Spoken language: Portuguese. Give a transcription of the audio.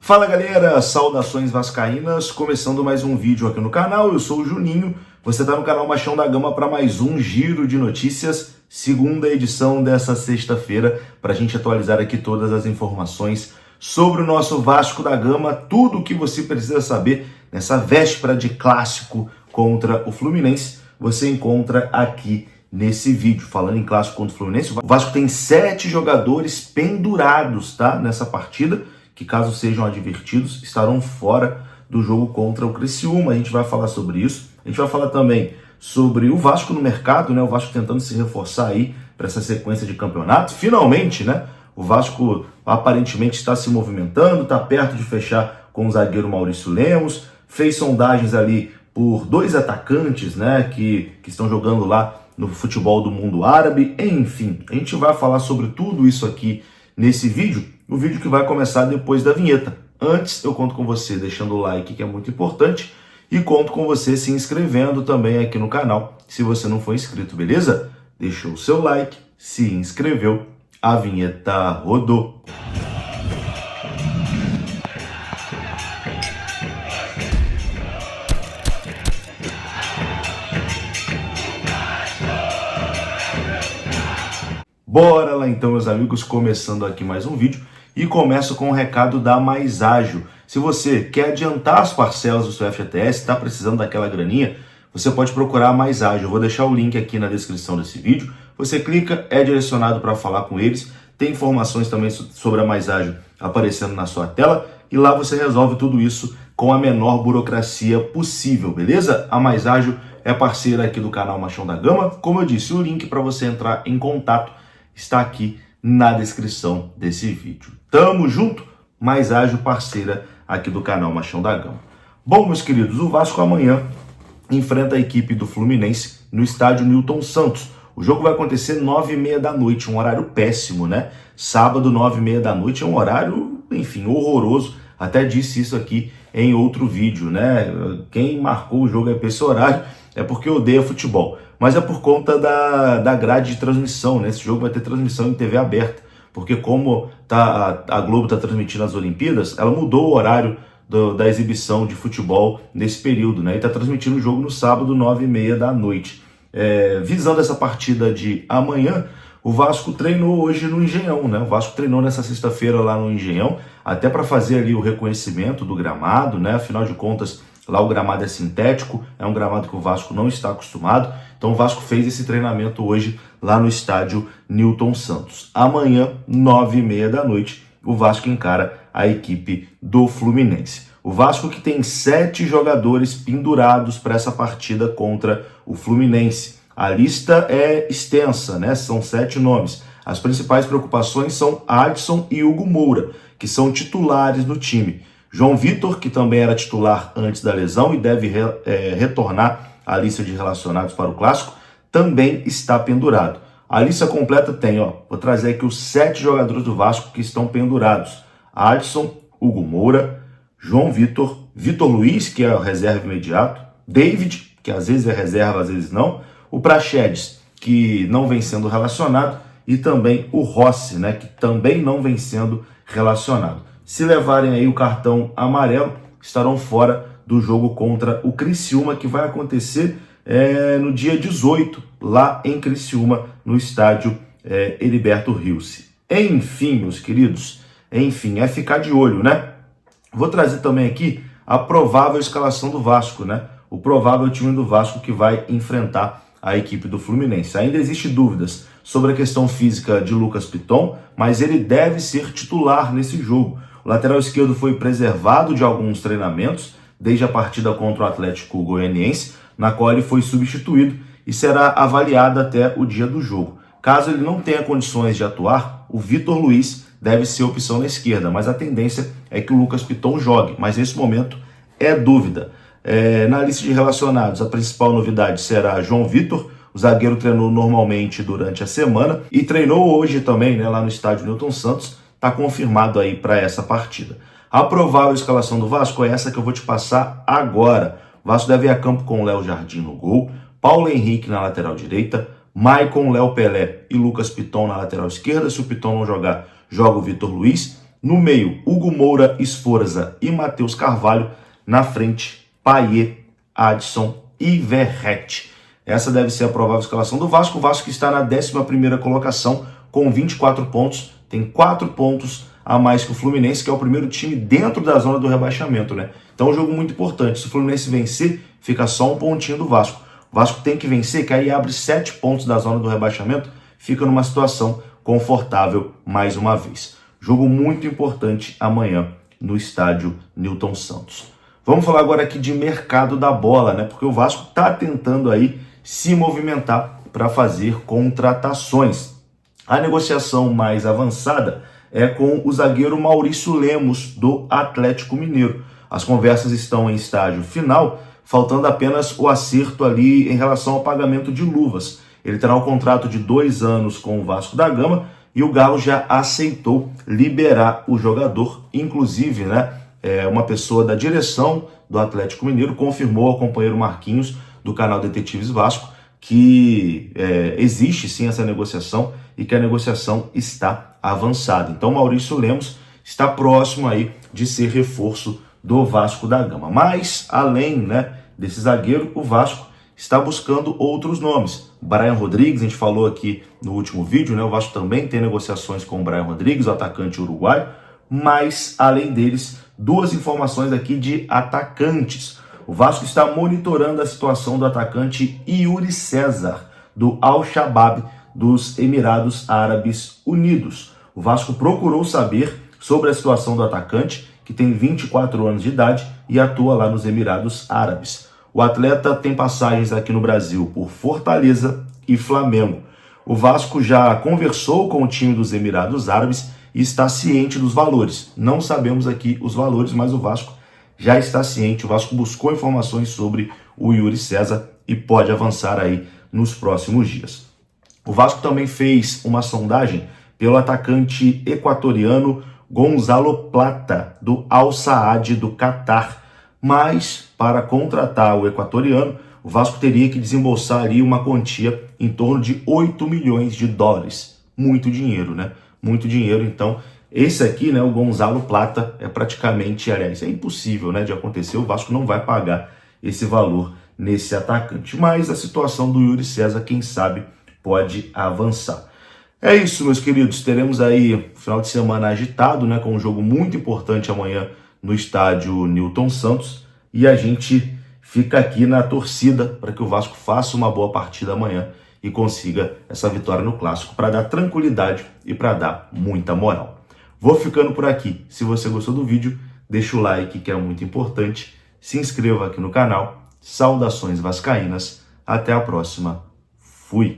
Fala galera, saudações vascaínas, começando mais um vídeo aqui no canal, eu sou o Juninho, você está no canal Machão da Gama para mais um giro de notícias, segunda edição dessa sexta-feira, para a gente atualizar aqui todas as informações sobre o nosso Vasco da Gama, tudo o que você precisa saber nessa véspera de clássico contra o Fluminense, você encontra aqui nesse vídeo. Falando em clássico contra o Fluminense, o Vasco tem 7 jogadores pendurados, tá, nessa partida, que caso sejam advertidos, estarão fora do jogo contra o Criciúma. A gente vai falar sobre isso. A gente vai falar também sobre o Vasco no mercado, né? O Vasco tentando se reforçar aí para essa sequência de campeonato. Finalmente, né? O Vasco aparentemente está se movimentando, está perto de fechar com o zagueiro Maurício Lemos, fez sondagens ali por 2 atacantes, né? Que estão jogando lá no futebol do mundo árabe. Enfim, a gente vai falar sobre tudo isso aqui nesse vídeo. O vídeo que vai começar depois da vinheta. Antes, eu conto com você deixando o like, que é muito importante, e conto com você se inscrevendo também aqui no canal, se você não for inscrito, beleza? Deixou o seu like, se inscreveu, a vinheta rodou. Bora lá então, meus amigos, começando aqui mais um vídeo. E começo com o recado da Mais Ágil. Se você quer adiantar as parcelas do seu FGTS, está precisando daquela graninha, você pode procurar a Mais Ágil. Eu vou deixar o link aqui na descrição desse vídeo. Você clica, é direcionado para falar com eles. Tem informações também sobre a Mais Ágil aparecendo na sua tela. E lá você resolve tudo isso com a menor burocracia possível, beleza? A Mais Ágil é parceira aqui do canal Machão da Gama. Como eu disse, o link para você entrar em contato está aqui na descrição desse vídeo. Tamo junto, Mais Ágil, parceira aqui do canal Machão da Gama. Bom, meus queridos, o Vasco amanhã enfrenta a equipe do Fluminense no estádio Newton Santos. O jogo vai acontecer 9h30 da noite, um horário péssimo, né? Sábado, 9h30 da noite, é um horário, enfim, horroroso. Até disse isso aqui em outro vídeo, né? Quem marcou o jogo aí para esse horário é porque odeia futebol. Mas é por conta da grade de transmissão, né? Esse jogo vai ter transmissão em TV aberta, porque como a Globo está transmitindo as Olimpíadas, ela mudou o horário da exibição de futebol nesse período, né? E está transmitindo o jogo no sábado, 9h30 da noite. Visando essa partida de amanhã, o Vasco treinou hoje no Engenhão, né? O Vasco treinou nessa sexta-feira lá no Engenhão, até para fazer ali o reconhecimento do gramado, né? Afinal de contas, lá o gramado é sintético, é um gramado que o Vasco não está acostumado. Então o Vasco fez esse treinamento hoje lá no estádio Newton Santos. Amanhã, 9h30 da noite, o Vasco encara a equipe do Fluminense. O Vasco que tem 7 jogadores pendurados para essa partida contra o Fluminense. A lista é extensa, né? São 7 nomes. As principais preocupações são Adson e Hugo Moura, que são titulares no time. João Vitor, que também era titular antes da lesão e deve retornar à lista de relacionados para o Clássico, também está pendurado. A lista completa tem, vou trazer aqui os 7 jogadores do Vasco que estão pendurados. Adson, Hugo Moura, João Vitor, Vitor Luiz, que é o reserva imediato, David, que às vezes é reserva, às vezes não, o Praxedes, que não vem sendo relacionado, e também o Rossi, né, que também não vem sendo relacionado. Se levarem aí o cartão amarelo, estarão fora do jogo contra o Criciúma, que vai acontecer no dia 18, lá em Criciúma, no estádio Heriberto Rilse. Enfim, meus queridos, enfim, é ficar de olho, né? Vou trazer também aqui a provável escalação do Vasco, né? O provável time do Vasco que vai enfrentar a equipe do Fluminense. Ainda existem dúvidas sobre a questão física de Lucas Piton, mas ele deve ser titular nesse jogo. O lateral esquerdo foi preservado de alguns treinamentos, desde a partida contra o Atlético Goianiense, na qual ele foi substituído e será avaliado até o dia do jogo. Caso ele não tenha condições de atuar, o Vitor Luiz deve ser opção na esquerda, mas a tendência é que o Lucas Piton jogue, mas nesse momento é dúvida. Na lista de relacionados, a principal novidade será João Vitor. O zagueiro treinou normalmente durante a semana e treinou hoje também, né, lá no estádio Newton Santos. Está confirmado aí para essa partida. A provável escalação do Vasco é essa que eu vou te passar agora. O Vasco deve ir a campo com Léo Jardim no gol, Paulo Henrique na lateral direita, Maicon, Léo Pelé e Lucas Piton na lateral esquerda. Se o Piton não jogar, joga o Vitor Luiz. No meio, Hugo Moura, Sforza e Matheus Carvalho. Na frente, Payet, Adson e Verratti. Essa deve ser a provável escalação do Vasco. O Vasco está na 11ª colocação com 24 pontos. Tem 4 pontos a mais que o Fluminense, que é o primeiro time dentro da zona do rebaixamento, né? Então é um jogo muito importante. Se o Fluminense vencer, fica só um pontinho do Vasco. O Vasco tem que vencer, que aí abre 7 pontos da zona do rebaixamento, fica numa situação confortável mais uma vez. Jogo muito importante amanhã no estádio Newton Santos. Vamos falar agora aqui de mercado da bola, né? Porque o Vasco está tentando aí se movimentar para fazer contratações. A negociação mais avançada é com o zagueiro Maurício Lemos, do Atlético Mineiro. As conversas estão em estágio final, faltando apenas o acerto ali em relação ao pagamento de luvas. Ele terá um contrato de 2 anos com o Vasco da Gama e o Galo já aceitou liberar o jogador. Inclusive, né, uma pessoa da direção do Atlético Mineiro confirmou ao companheiro Marquinhos, do canal Detetives Vasco, que existe sim essa negociação e que a negociação está avançada. Então Maurício Lemos está próximo aí de ser reforço do Vasco da Gama. Mas, além, né, desse zagueiro, o Vasco está buscando outros nomes. Brian Rodrigues, a gente falou aqui no último vídeo, né? O Vasco também tem negociações com o Brian Rodrigues, o atacante uruguaio, mas, além deles, 2 informações aqui de atacantes. O Vasco está monitorando a situação do atacante Yuri César, do Al-Shabaab, dos Emirados Árabes Unidos. O Vasco procurou saber sobre a situação do atacante, que tem 24 anos de idade e atua lá nos Emirados Árabes. O atleta tem passagens aqui no Brasil por Fortaleza e Flamengo. O Vasco já conversou com o time dos Emirados Árabes e está ciente dos valores. Não sabemos aqui os valores, mas o Vasco já está ciente. O Vasco buscou informações sobre o Yuri César e pode avançar aí nos próximos dias. O Vasco também fez uma sondagem pelo atacante equatoriano Gonzalo Plata, do Al Saad do Catar. Mas, para contratar o equatoriano, o Vasco teria que desembolsar ali uma quantia em torno de 8 milhões de dólares. Muito dinheiro, né? Muito dinheiro. Então, esse aqui, né, o Gonzalo Plata, é praticamente, aliás, é impossível, né, de acontecer. O Vasco não vai pagar esse valor nesse atacante. Mas a situação do Yuri César, quem sabe, pode avançar. É isso, meus queridos. Teremos aí final de semana agitado, né, com um jogo muito importante amanhã no estádio Newton Santos. E a gente fica aqui na torcida para que o Vasco faça uma boa partida amanhã e consiga essa vitória no Clássico para dar tranquilidade e para dar muita moral. Vou ficando por aqui. Se você gostou do vídeo, deixa o like, que é muito importante. Se inscreva aqui no canal. Saudações vascaínas. Até a próxima. Fui!